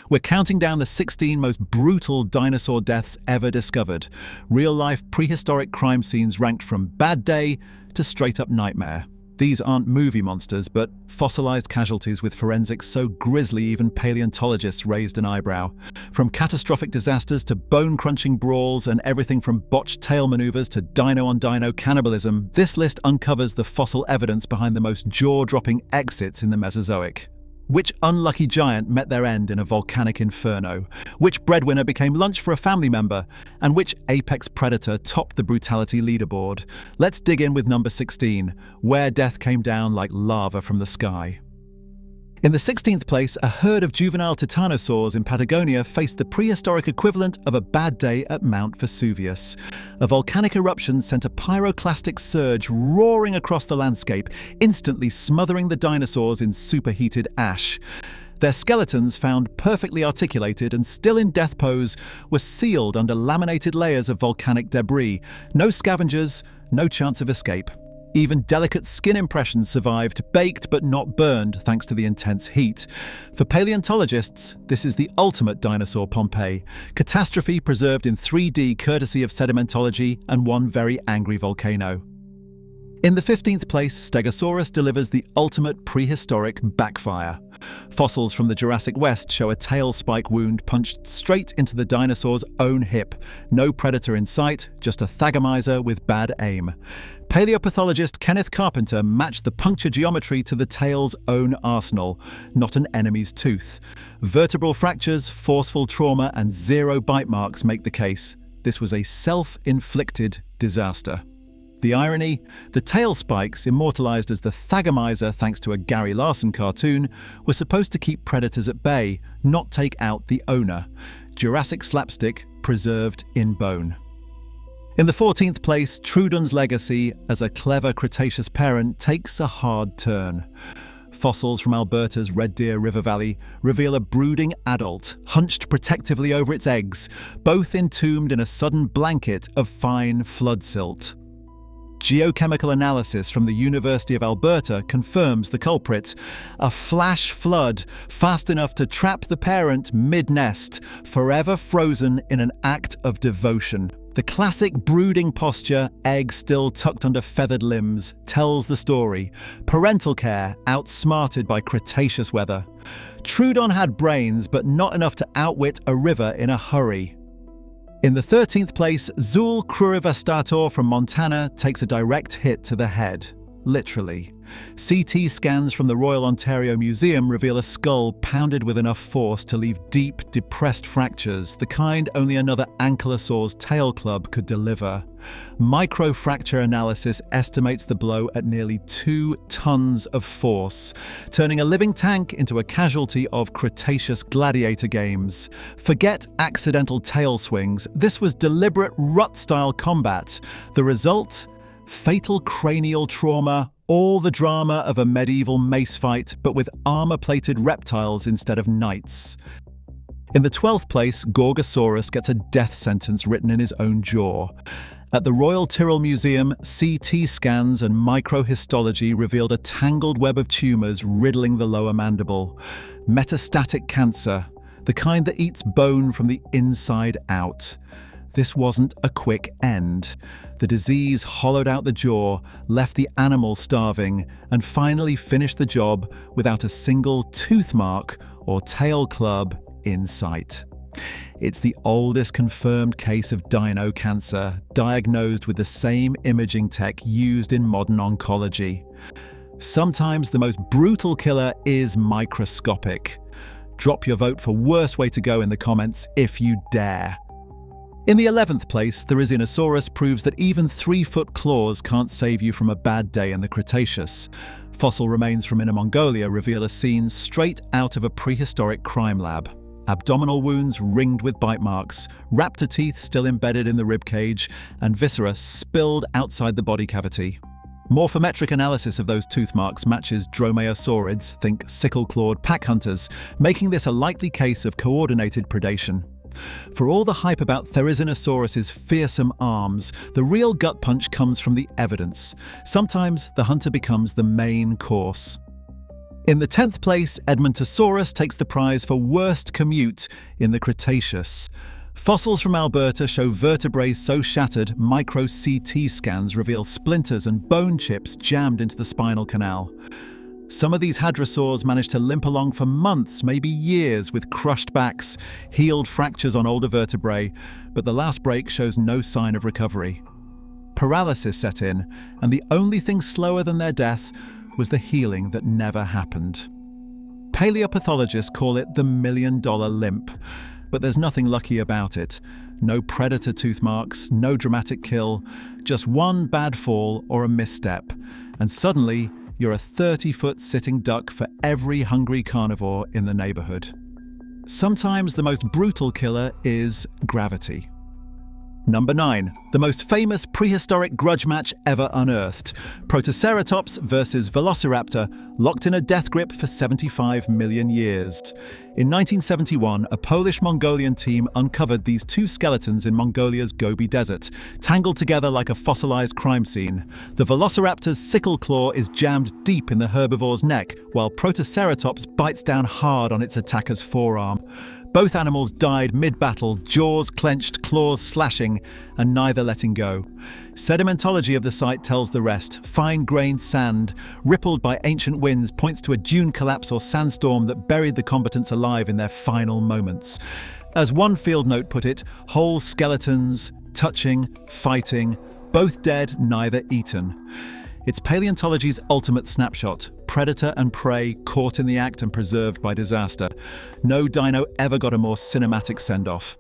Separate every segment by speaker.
Speaker 1: We're counting down the 16 most brutal dinosaur deaths ever discovered. Real-life prehistoric crime scenes ranked from bad day to straight-up nightmare. These aren't movie monsters, but fossilized casualties with forensics so grisly even paleontologists raised an eyebrow. From catastrophic disasters to bone-crunching brawls and everything from botched tail maneuvers to dino-on-dino cannibalism, this list uncovers the fossil evidence behind the most jaw-dropping exits in the Mesozoic. Which unlucky giant met their end in a volcanic inferno? Which breadwinner became lunch for a family member? And which apex predator topped the brutality leaderboard? Let's dig in with number 16, where death came down like lava from the sky. In the 16th place, a herd of juvenile Tyrannosaurs in Patagonia faced the prehistoric equivalent of a bad day at Mount Vesuvius. A volcanic eruption sent a pyroclastic surge roaring across the landscape, instantly smothering the dinosaurs in superheated ash. Their skeletons, found perfectly articulated and still in death pose, were sealed under laminated layers of volcanic debris. No scavengers, no chance of escape. Even delicate skin impressions survived, baked but not burned thanks to the intense heat. For paleontologists, this is the ultimate dinosaur Pompeii, catastrophe preserved in 3D courtesy of sedimentology and one very angry volcano. In the 15th place, Stegosaurus delivers the ultimate prehistoric backfire. Fossils from the Jurassic West show a tail spike wound punched straight into the dinosaur's own hip. No predator in sight, just a thagomizer with bad aim. Paleopathologist Kenneth Carpenter matched the puncture geometry to the tail's own arsenal, not an enemy's tooth. Vertebral fractures, forceful trauma, and zero bite marks make the case. This was a self-inflicted disaster. The irony? The tail spikes, immortalized as the thagomizer thanks to a Gary Larson cartoon, were supposed to keep predators at bay, not take out the owner. Jurassic slapstick preserved in bone. In the 14th place, Troodon's legacy as a clever Cretaceous parent takes a hard turn. Fossils from Alberta's Red Deer River Valley reveal a brooding adult, hunched protectively over its eggs, both entombed in a sudden blanket of fine flood silt. Geochemical analysis from the University of Alberta confirms the culprit. A flash flood, fast enough to trap the parent mid-nest, forever frozen in an act of devotion. The classic brooding posture, egg still tucked under feathered limbs, tells the story. Parental care outsmarted by Cretaceous weather. Troodon had brains, but not enough to outwit a river in a hurry. In the 13th place, Zool Crurivastator from Montana takes a direct hit to the head. Literally. CT scans from the Royal Ontario Museum reveal a skull pounded with enough force to leave deep, depressed fractures, the kind only another ankylosaur's tail club could deliver. Microfracture analysis estimates the blow at nearly 2 tons of force, turning a living tank into a casualty of Cretaceous gladiator games. Forget accidental tail swings, this was deliberate rut-style combat. The result? Fatal cranial trauma, all the drama of a medieval mace fight, but with armor-plated reptiles instead of knights. In the 12th place, Gorgosaurus gets a death sentence written in his own jaw. At the Royal Tyrrell Museum, CT scans and microhistology revealed a tangled web of tumours riddling the lower mandible. Metastatic cancer, the kind that eats bone from the inside out. This wasn't a quick end. The disease hollowed out the jaw, left the animal starving, and finally finished the job without a single tooth mark or tail club in sight. It's the oldest confirmed case of dino cancer, diagnosed with the same imaging tech used in modern oncology. Sometimes the most brutal killer is microscopic. Drop your vote for worst way to go in the comments if you dare. In the 11th place, the Therizinosaurus proves that even 3-foot claws can't save you from a bad day in the Cretaceous. Fossil remains from Inner Mongolia reveal a scene straight out of a prehistoric crime lab. Abdominal wounds ringed with bite marks, raptor teeth still embedded in the ribcage, and viscera spilled outside the body cavity. Morphometric analysis of those tooth marks matches dromaeosaurids, think sickle-clawed pack hunters, making this a likely case of coordinated predation. For all the hype about Therizinosaurus's fearsome arms, the real gut punch comes from the evidence. Sometimes the hunter becomes the main course. In the 10th place, Edmontosaurus takes the prize for worst commute in the Cretaceous. Fossils from Alberta show vertebrae so shattered, micro-CT scans reveal splinters and bone chips jammed into the spinal canal. Some of these hadrosaurs managed to limp along for months, maybe years, with crushed backs, healed fractures on older vertebrae, but the last break shows no sign of recovery. Paralysis set in, and the only thing slower than their death was the healing that never happened. Paleopathologists call it the $1 million limp, but there's nothing lucky about it. No predator tooth marks, no dramatic kill, just one bad fall or a misstep, and suddenly you're a 30-foot sitting duck for every hungry carnivore in the neighborhood. Sometimes the most brutal killer is gravity. Number 9. The most famous prehistoric grudge match ever unearthed. Protoceratops versus Velociraptor, locked in a death grip for 75 million years. In 1971, a Polish-Mongolian team uncovered these two skeletons in Mongolia's Gobi Desert, tangled together like a fossilized crime scene. The Velociraptor's sickle claw is jammed deep in the herbivore's neck, while Protoceratops bites down hard on its attacker's forearm. Both animals died mid-battle, jaws clenched, claws slashing, and neither letting go. Sedimentology of the site tells the rest. Fine-grained sand, rippled by ancient winds, points to a dune collapse or sandstorm that buried the combatants alive in their final moments. As one field note put it, whole skeletons, touching, fighting, both dead, neither eaten. It's paleontology's ultimate snapshot. Predator and prey caught in the act and preserved by disaster. No dino ever got a more cinematic send-off.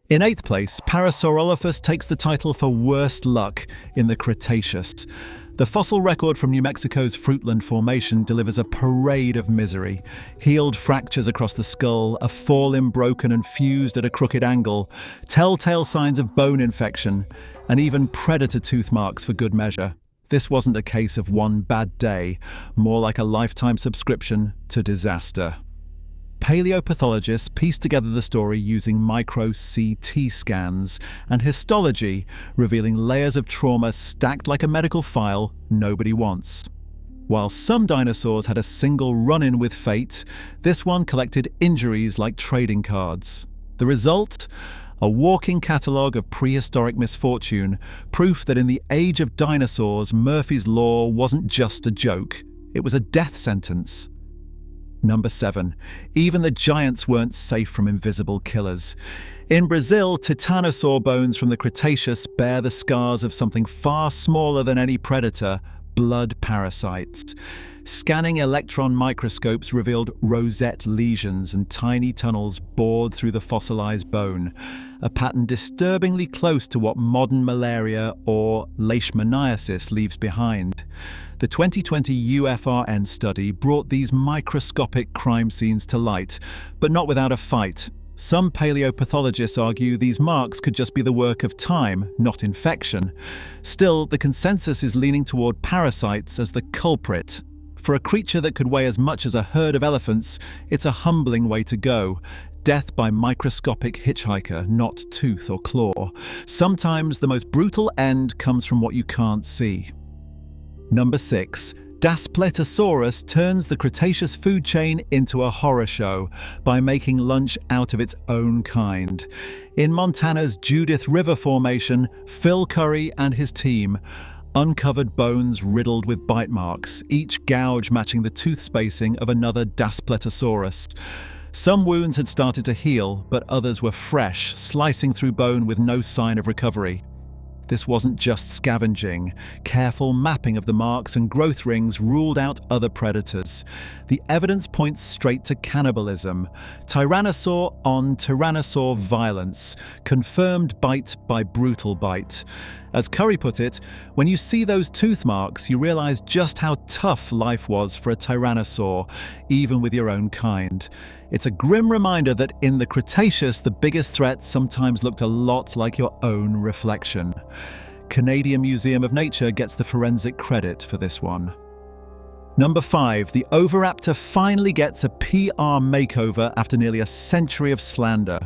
Speaker 1: In 8th place, Parasaurolophus takes the title for worst luck in the Cretaceous. The fossil record from New Mexico's Fruitland Formation delivers a parade of misery. Healed fractures across the skull, a forelimb broken and fused at a crooked angle, telltale signs of bone infection, and even predator tooth marks for good measure. This wasn't a case of one bad day, more like a lifetime subscription to disaster. Paleopathologists pieced together the story using micro-CT scans and histology, revealing layers of trauma stacked like a medical file nobody wants. While some dinosaurs had a single run-in with fate, this one collected injuries like trading cards. The result? A walking catalogue of prehistoric misfortune, proof that in the age of dinosaurs, Murphy's Law wasn't just a joke, it was a death sentence. Number 7. Even the giants weren't safe from invisible killers. In Brazil, Tyrannosaur bones from the Cretaceous bear the scars of something far smaller than any predator: blood parasites. Scanning electron microscopes revealed rosette lesions and tiny tunnels bored through the fossilized bone, a pattern disturbingly close to what modern malaria or leishmaniasis leaves behind. The 2020 UFRN study brought these microscopic crime scenes to light, but not without a fight. Some paleopathologists argue these marks could just be the work of time, not infection. Still, the consensus is leaning toward parasites as the culprit. For a creature that could weigh as much as a herd of elephants, it's a humbling way to go. Death by microscopic hitchhiker, not tooth or claw. Sometimes the most brutal end comes from what you can't see. Number 6. Daspletosaurus turns the Cretaceous food chain into a horror show by making lunch out of its own kind. In Montana's Judith River Formation, Phil Curry and his team uncovered bones riddled with bite marks, each gouge matching the tooth spacing of another Daspletosaurus. Some wounds had started to heal, but others were fresh, slicing through bone with no sign of recovery. This wasn't just scavenging. Careful mapping of the marks and growth rings ruled out other predators. The evidence points straight to cannibalism. Tyrannosaur on Tyrannosaur violence. Confirmed bite by brutal bite. As Curry put it, when you see those tooth marks, you realize just how tough life was for a tyrannosaur, even with your own kind. It's a grim reminder that in the Cretaceous, the biggest threats sometimes looked a lot like your own reflection. Canadian Museum of Nature gets the forensic credit for this one. Number 5. The Oviraptor finally gets a PR makeover after nearly a century of slander.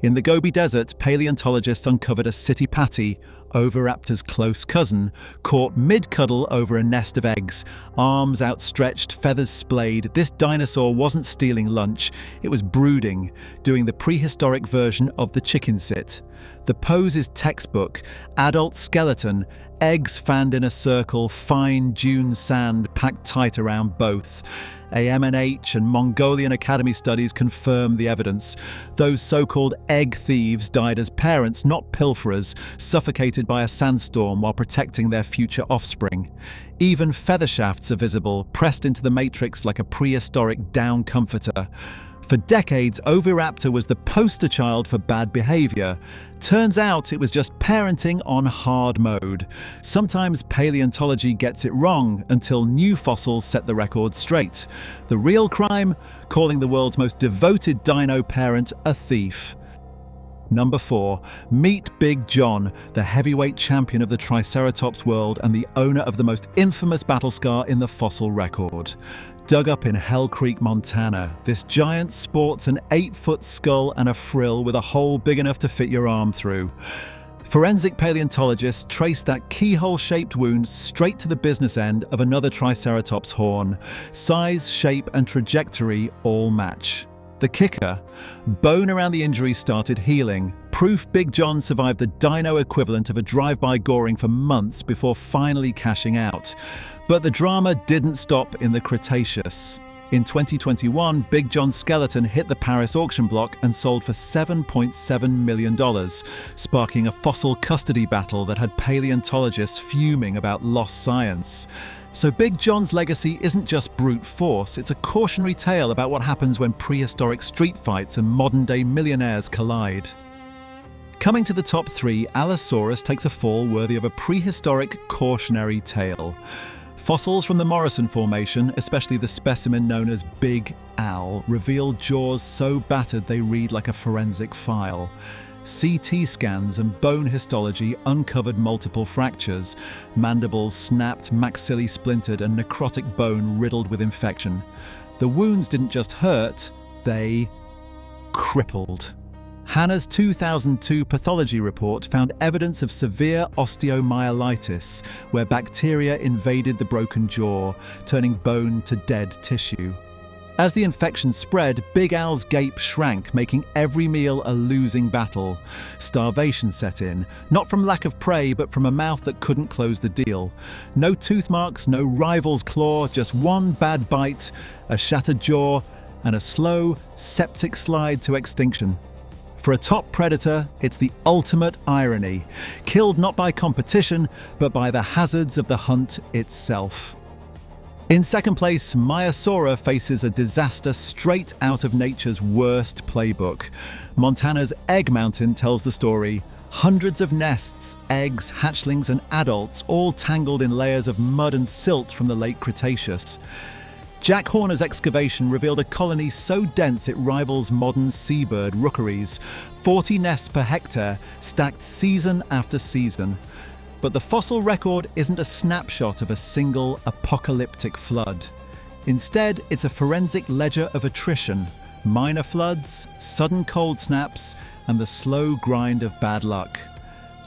Speaker 1: In the Gobi Desert, paleontologists uncovered a city patty Oviraptor's close cousin, caught mid-cuddle over a nest of eggs. Arms outstretched, feathers splayed, this dinosaur wasn't stealing lunch, it was brooding, doing the prehistoric version of the chicken sit. The pose is textbook: adult skeleton, eggs fanned in a circle, fine dune sand packed tight around both. AMNH and Mongolian Academy studies confirm the evidence. Those so-called egg thieves died as parents, not pilferers, suffocated by a sandstorm while protecting their future offspring. Even feather shafts are visible, pressed into the matrix like a prehistoric down comforter. For decades, Oviraptor was the poster child for bad behavior. Turns out it was just parenting on hard mode. Sometimes paleontology gets it wrong until new fossils set the record straight. The real crime? Calling the world's most devoted dino parent a thief. Number 4. Meet Big John, the heavyweight champion of the Triceratops world and the owner of the most infamous battle scar in the fossil record. Dug up in Hell Creek, Montana, this giant sports an 8-foot skull and a frill with a hole big enough to fit your arm through. Forensic paleontologists traced that keyhole-shaped wound straight to the business end of another Triceratops horn. Size, shape, and trajectory all match. The kicker? Bone around the injury started healing. Proof Big John survived the dino equivalent of a drive-by goring for months before finally cashing out. But the drama didn't stop in the Cretaceous. In 2021, Big John's skeleton hit the Paris auction block and sold for $7.7 million, sparking a fossil custody battle that had paleontologists fuming about lost science. So Big John's legacy isn't just brute force, it's a cautionary tale about what happens when prehistoric street fights and modern-day millionaires collide. Coming to the top 3, Allosaurus takes a fall worthy of a prehistoric cautionary tale. Fossils from the Morrison Formation, especially the specimen known as Big Al, reveal jaws so battered they read like a forensic file. CT scans and bone histology uncovered multiple fractures, mandibles snapped, maxillae splintered, and necrotic bone riddled with infection. The wounds didn't just hurt, they crippled. Hannah's 2002 pathology report found evidence of severe osteomyelitis, where bacteria invaded the broken jaw, turning bone to dead tissue. As the infection spread, Big Al's gape shrank, making every meal a losing battle. Starvation set in, not from lack of prey, but from a mouth that couldn't close the deal. No tooth marks, no rival's claw, just one bad bite, a shattered jaw, and a slow, septic slide to extinction. For a top predator, it's the ultimate irony. Killed not by competition, but by the hazards of the hunt itself. In second place, Maiasaura faces a disaster straight out of nature's worst playbook. Montana's Egg Mountain tells the story. Hundreds of nests, eggs, hatchlings, and adults, all tangled in layers of mud and silt from the late Cretaceous. Jack Horner's excavation revealed a colony so dense it rivals modern seabird rookeries, 40 nests per hectare, stacked season after season. But the fossil record isn't a snapshot of a single apocalyptic flood. Instead, it's a forensic ledger of attrition, minor floods, sudden cold snaps, and the slow grind of bad luck.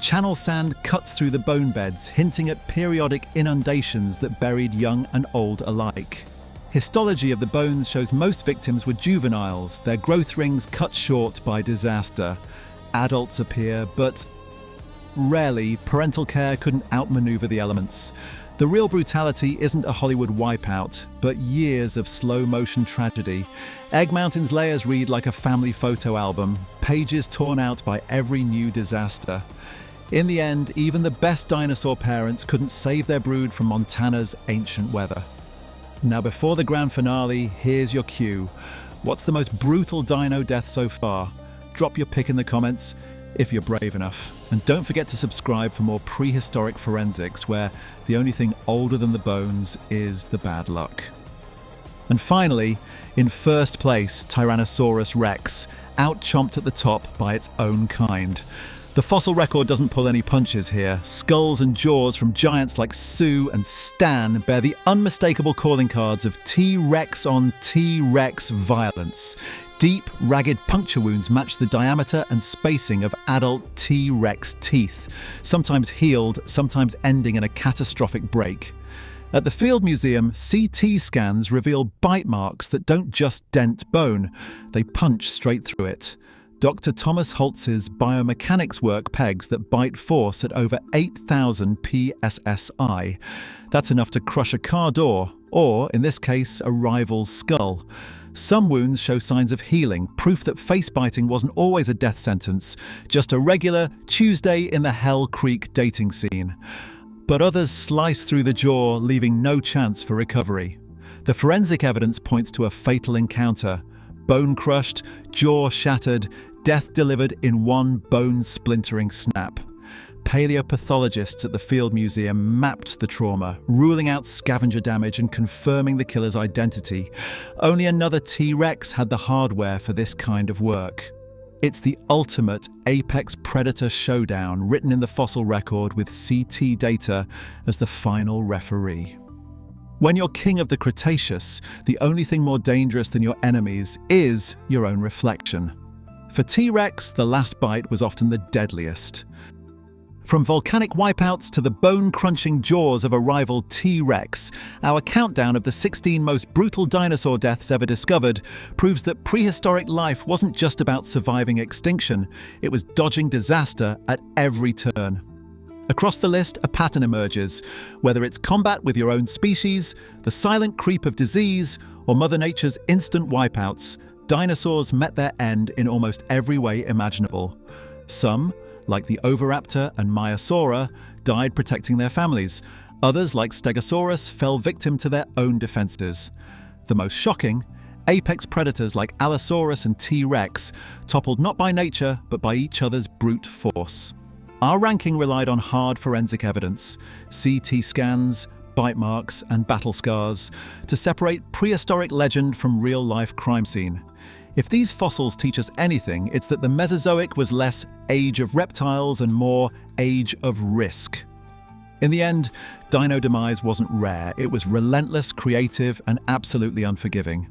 Speaker 1: Channel sand cuts through the bone beds, hinting at periodic inundations that buried young and old alike. Histology of the bones shows most victims were juveniles, their growth rings cut short by disaster. Adults appear, but rarely, parental care couldn't outmaneuver the elements. The real brutality isn't a Hollywood wipeout, but years of slow-motion tragedy. Egg Mountain's layers read like a family photo album, pages torn out by every new disaster. In the end, even the best dinosaur parents couldn't save their brood from Montana's ancient weather. Now before the grand finale, here's your cue. What's the most brutal dino death so far? Drop your pick in the comments if you're brave enough. And don't forget to subscribe for more prehistoric forensics, where the only thing older than the bones is the bad luck. And finally, in first place, Tyrannosaurus rex, out-chomped at the top by its own kind. The fossil record doesn't pull any punches here. Skulls and jaws from giants like Sue and Stan bear the unmistakable calling cards of T-Rex on T-Rex violence. Deep, ragged puncture wounds match the diameter and spacing of adult T-Rex teeth, sometimes healed, sometimes ending in a catastrophic break. At the Field Museum, CT scans reveal bite marks that don't just dent bone, they punch straight through it. Dr. Thomas Holtz's biomechanics work pegs that bite force at over 8,000 psi. That's enough to crush a car door, or, in this case, a rival's skull. Some wounds show signs of healing, proof that face-biting wasn't always a death sentence, just a regular Tuesday in the Hell Creek dating scene. But others slice through the jaw, leaving no chance for recovery. The forensic evidence points to a fatal encounter. Bone crushed, jaw shattered, death delivered in one bone-splintering snap. Paleopathologists at the Field Museum mapped the trauma, ruling out scavenger damage and confirming the killer's identity. Only another T-Rex had the hardware for this kind of work. It's the ultimate apex predator showdown written in the fossil record with CT data as the final referee. When you're king of the Cretaceous, the only thing more dangerous than your enemies is your own reflection. For T-Rex, the last bite was often the deadliest. From volcanic wipeouts to the bone-crunching jaws of a rival T-Rex, our countdown of the 16 most brutal dinosaur deaths ever discovered proves that prehistoric life wasn't just about surviving extinction, it was dodging disaster at every turn. Across the list, a pattern emerges. Whether it's combat with your own species, the silent creep of disease, or Mother Nature's instant wipeouts, dinosaurs met their end in almost every way imaginable. Some, like the Oviraptor and Maiasaura, died protecting their families. Others, like Stegosaurus, fell victim to their own defenses. The most shocking, apex predators like Allosaurus and T-Rex, toppled not by nature, but by each other's brute force. Our ranking relied on hard forensic evidence, CT scans, bite marks, and battle scars, to separate prehistoric legend from real-life crime scene. If these fossils teach us anything, it's that the Mesozoic was less age of reptiles and more age of risk. In the end, dino demise wasn't rare, it was relentless, creative, and absolutely unforgiving.